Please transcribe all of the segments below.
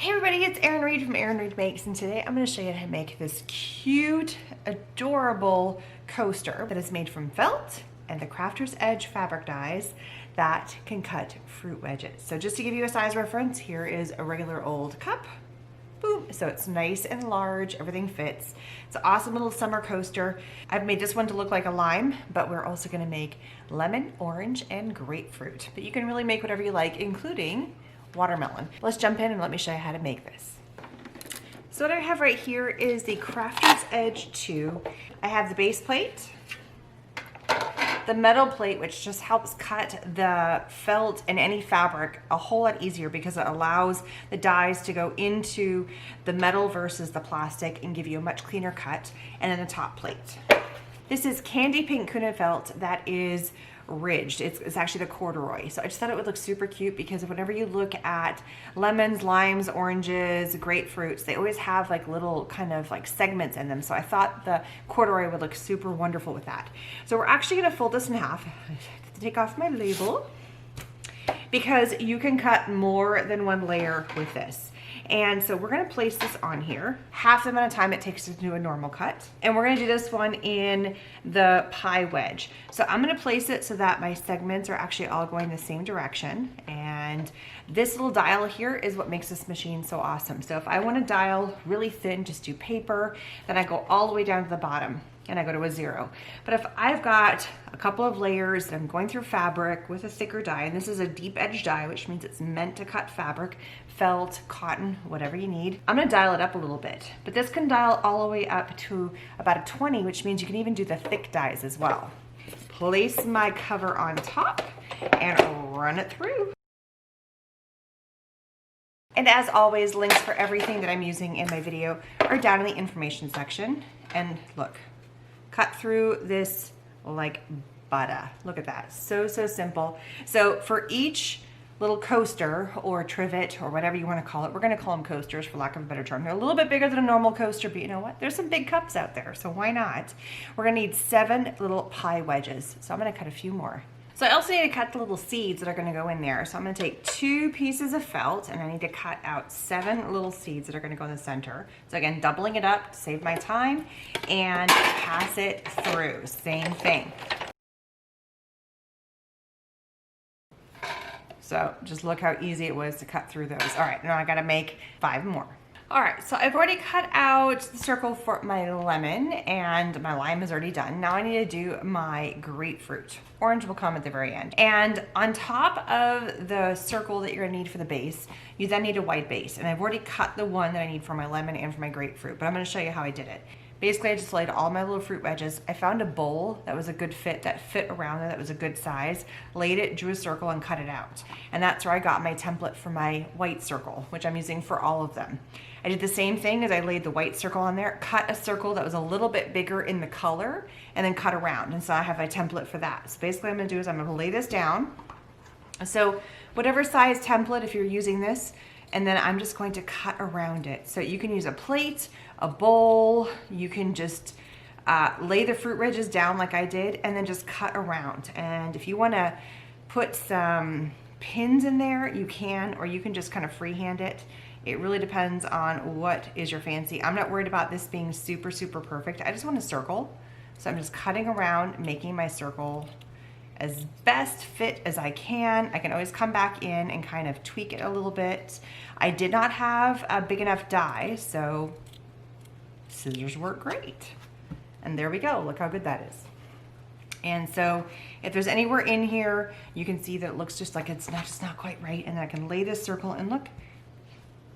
Hey everybody, it's Erin Reed from Erin Reed Makes, and today I'm going to show you how to make this cute, adorable coaster that is made from felt and the Crafter's Edge fabric dyes that can cut fruit wedges. So just to give you a size reference, here is a regular old cup. Boom. So it's nice and large, everything fits. It's an awesome little summer coaster. I've made this one to look like a lime, but we're also going to make lemon, orange, and grapefruit. But you can really make whatever you like, including watermelon. Let's jump in and let me show you how to make this. So what I have right here is the Crafter's Edge 2. I have the base plate, the metal plate, which just helps cut the felt and any fabric a whole lot easier because it allows the dyes to go into the metal versus the plastic and give you a much cleaner cut, and then the top plate. This is candy pink Kuna felt that is ridged. It's actually the corduroy. So I just thought it would look super cute because whenever you look at lemons, limes, oranges, grapefruits, they always have like little kind of like segments in them. So I thought the corduroy would look super wonderful with that. So we're actually going to fold this in half. I have to take off my label because you can cut more than one layer with this. And so we're going to place this on here half the amount of time it takes to do a normal cut. And we're going to do this one in the pie wedge. So I'm going to place it so that my segments are actually all going the same direction. And this little dial here is what makes this machine so awesome. So if I want to dial really thin, just do paper, then I go all the way down to the bottom and I go to a 0. But if I've got a couple of layers that I'm going through fabric with a thicker die, and this is a deep edge die, which means it's meant to cut fabric, felt, cotton, whatever you need, I'm gonna dial it up a little bit. But this can dial all the way up to about a 20, which means you can even do the thick dies as well. Place my cover on top and run it through. And as always, links for everything that I'm using in my video are down in the information section. And look, cut through this like butter. Look at that, so simple. So for each little coaster or trivet or whatever you want to call it, we're going to call them coasters for lack of a better term. They're a little bit bigger than a normal coaster, but you know what? There's some big cups out there, so why not? We're going to need 7 little pie wedges. So I'm going to cut a few more. So I also need to cut the little seeds that are going to go in there. So I'm going to take 2 pieces of felt and I need to cut out 7 little seeds that are going to go in the center. So again, doubling it up to save my time and pass it through. Same thing. So just look how easy it was to cut through those. All right, now I got to make 5 more. All right, so I've already cut out the circle for my lemon and my lime is already done. Now I need to do my grapefruit. Orange will come at the very end. And on top of the circle that you're gonna need for the base, you then need a white base. And I've already cut the one that I need for my lemon and for my grapefruit, but I'm gonna show you how I did it. Basically, I just laid all my little fruit wedges. I found a bowl that was a good fit, that fit around there, that was a good size, laid it, drew a circle, and cut it out. And that's where I got my template for my white circle, which I'm using for all of them. I did the same thing as I laid the white circle on there, cut a circle that was a little bit bigger in the color, and then cut around. And so I have my template for that. So basically what I'm gonna do is I'm gonna lay this down. So whatever size template, if you're using this, and then I'm just going to cut around it. So you can use a plate, a bowl, you can just lay the fruit wedges down like I did and then just cut around. And if you wanna put some pins in there, you can, or you can just kind of freehand it. It really depends on what is your fancy. I'm not worried about this being super perfect. I just want a circle. So I'm just cutting around, making my circle as best fit as I can. I can always come back in and kind of tweak it a little bit. I did not have a big enough die, so scissors work great. And there we go, look how good that is. And so if there's anywhere in here, you can see that it looks just like it's just not quite right, and I can lay this circle and look,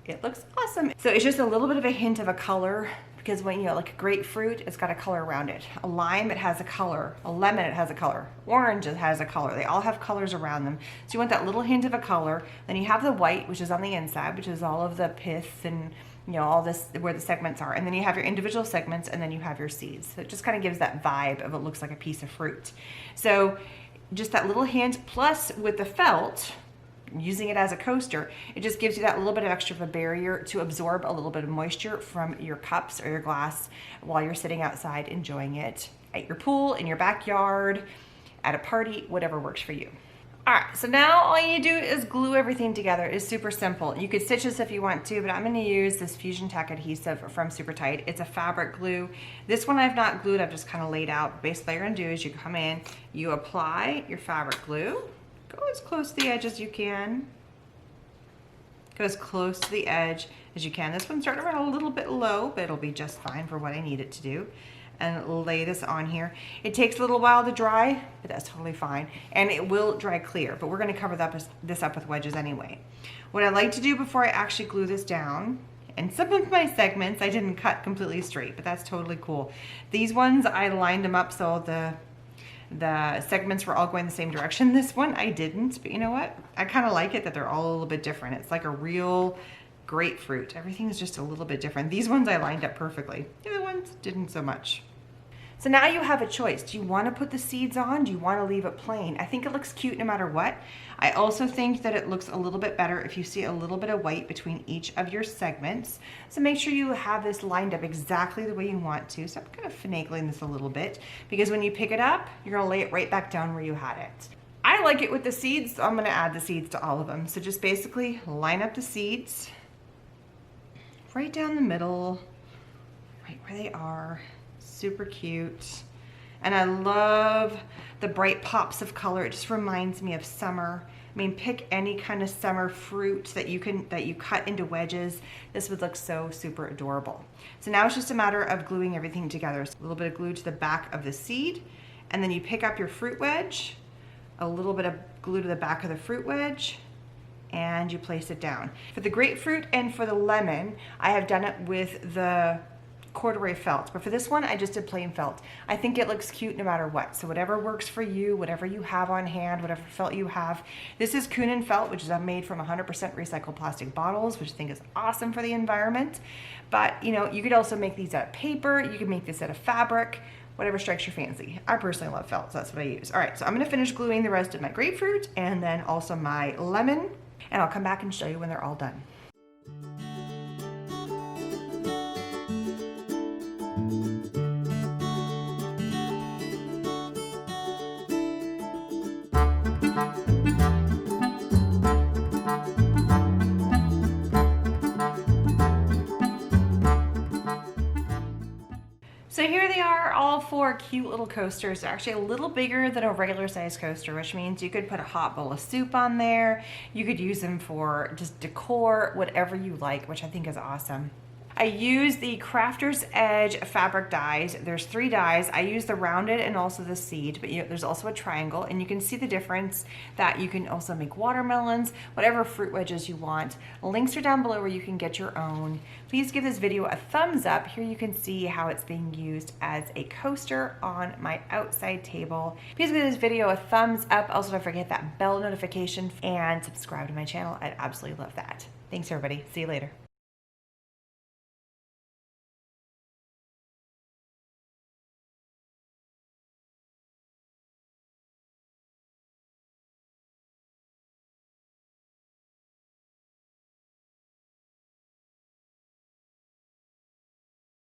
it looks awesome. So it's just a little bit of a hint of a color, because when, you know, like a grapefruit, it's got a color around it. A lime, it has a color. A lemon, it has a color. Orange, it has a color. They all have colors around them. So you want that little hint of a color. Then you have the white, which is on the inside, which is all of the pith and, you know, all this, where the segments are. And then you have your individual segments, and then you have your seeds. So it just kind of gives that vibe of it looks like a piece of fruit. So just that little hint, plus with the felt, using it as a coaster, it just gives you that little bit of extra of a barrier to absorb a little bit of moisture from your cups or your glass while you're sitting outside enjoying it at your pool, in your backyard, at a party, whatever works for you. All right, so now all you need to do is glue glue everything together is super simple. You could stitch this if you want to, but I'm going to use this Fusion Tech adhesive from Super Tight. It's a fabric glue. This one I've not glued, I've just kind of laid out. Basically, all you're going to do is you come in, you apply your fabric glue, go as close to the edge as you can. Go as close to the edge as you can. This one's starting to run a little bit low, but it'll be just fine for what I need it to do. And lay this on here. It takes a little while to dry, but that's totally fine. And it will dry clear, but we're gonna cover this up with wedges anyway. What I like to do before I actually glue this down, and some of my segments I didn't cut completely straight, but that's totally cool. These ones I lined them up so the segments were all going the same direction. This one I didn't, but you know what? I kind of like it that they're all a little bit different. It's like a real grapefruit. Everything's just a little bit different. These ones I lined up perfectly. The other ones didn't so much. So now you have a choice. Do you want to put the seeds on? Do you want to leave it plain? I think it looks cute no matter what. I also think that it looks a little bit better if you see a little bit of white between each of your segments. So make sure you have this lined up exactly the way you want to. So I'm kind of finagling this a little bit because when you pick it up, you're going to lay it right back down where you had it. I like it with the seeds, so I'm going to add the seeds to all of them. So just basically line up the seeds right down the middle, right where they are. Super cute. And I love the bright pops of color. It just reminds me of summer. I mean, pick any kind of summer fruit that you cut into wedges. This would look so super adorable. So now it's just a matter of gluing everything together. So a little bit of glue to the back of the seed, and then you pick up your fruit wedge, a little bit of glue to the back of the fruit wedge, and you place it down. For the grapefruit and for the lemon, I have done it with the corduroy felt, but for this one I just did plain felt. I think it looks cute no matter what, so whatever works for you, whatever you have on hand, whatever felt you have. This is Kunin felt, which is made from 100% recycled plastic bottles, which I think is awesome for the environment. But you know, you could also make these out of paper, you can make this out of fabric, whatever strikes your fancy. I personally love felt, so that's what I use. All right, so I'm going to finish gluing the rest of my grapefruit and then also my lemon, and I'll come back and show you when they're all done. So here they are, all four cute little coasters. They're actually a little bigger than a regular size coaster, which means you could put a hot bowl of soup on there. You could use them for just decor, whatever you like, which I think is awesome. I use the Crafter's Edge fabric dies. There's 3 dies. I use the rounded and also the seed, but there's also a triangle, and you can see the difference that you can also make watermelons, whatever fruit wedges you want. Links are down below where you can get your own. Please give this video a thumbs up. Here you can see how it's being used as a coaster on my outside table. Please give this video a thumbs up. Also, don't forget that bell notification and subscribe to my channel. I'd absolutely love that. Thanks everybody. See you later.